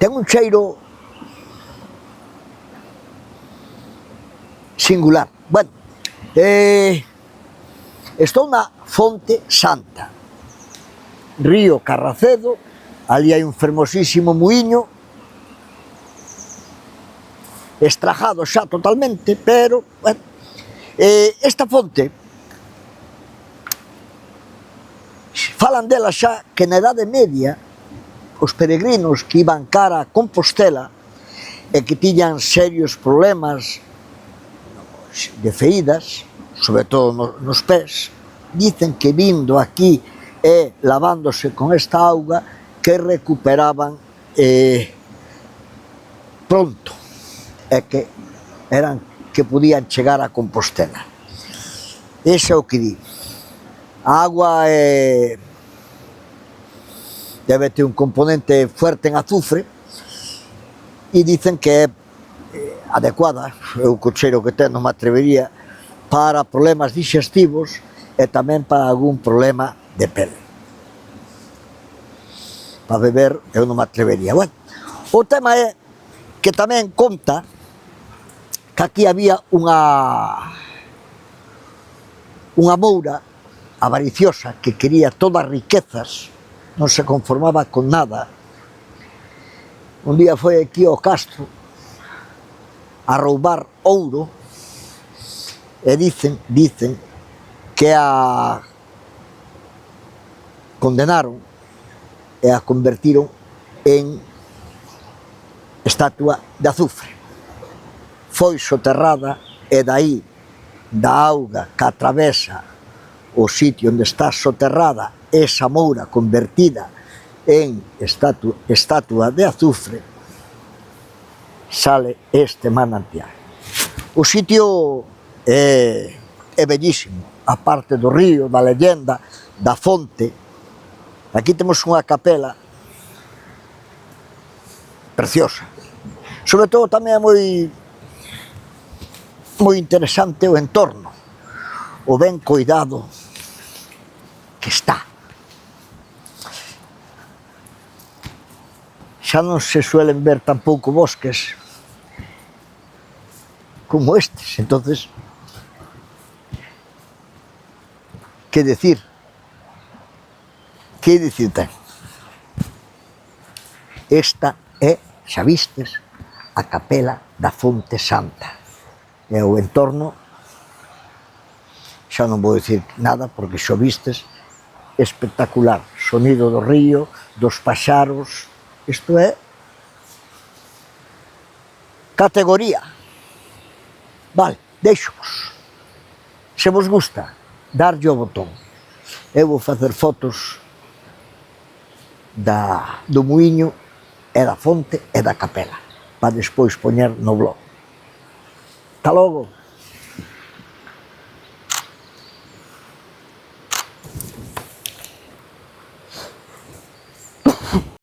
ten un cheiro singular. Bueno, estou na Fonte Santa, río Carracedo, ali hai un fermosísimo muiño, estrajado xa totalmente, pero, bueno, esta fonte, falan dela xa que na Edade Media, os peregrinos que iban cara a Compostela e que tiñan serios problemas de feridas, sobre todo nos pés, dicen que vindo aquí e lavándose con esta auga que recuperaban pronto e que podían chegar a Compostela. Ese é o que di. A agua debe ter un componente fuerte en azufre e dicen que é adecuada, eu co cheiro que ten non me atrevería, para problemas digestivos e tamén para algún problema de pele. Para beber eu non me atrevería. Bueno, o tema é que tamén conta que aquí había unha moura avariciosa que quería todas as riquezas, non se conformaba con nada. Un día foi aquí ao castro a roubar ouro e dicen que a condenaron e a convertiron en estatua de azufre. Foi soterrada e dai da auga que atravesa o sitio onde está soterrada esa moura convertida en estatua de azufre, sale este manantial. O sitio é bellísimo, a parte do río, da leyenda, da fonte. Aquí temos unha capela preciosa. Sobre todo tamén é moi interesante o entorno, o ben coidado que está. Xa non se suelen ver tampouco bosques como estes, entonces, que decir? Que dicir ten? Esta é, xa vistes, a capela da Fonte Santa. E o entorno, xa non vou dicir nada porque xo vistes, espectacular. Sonido do río, dos paxaros, isto é categoría. Vale, deixo-vos. Se vos gusta, darlle o botón. Eu vou facer fotos do muiño e da fonte e da capela para despois poñer no blog. Ata logo.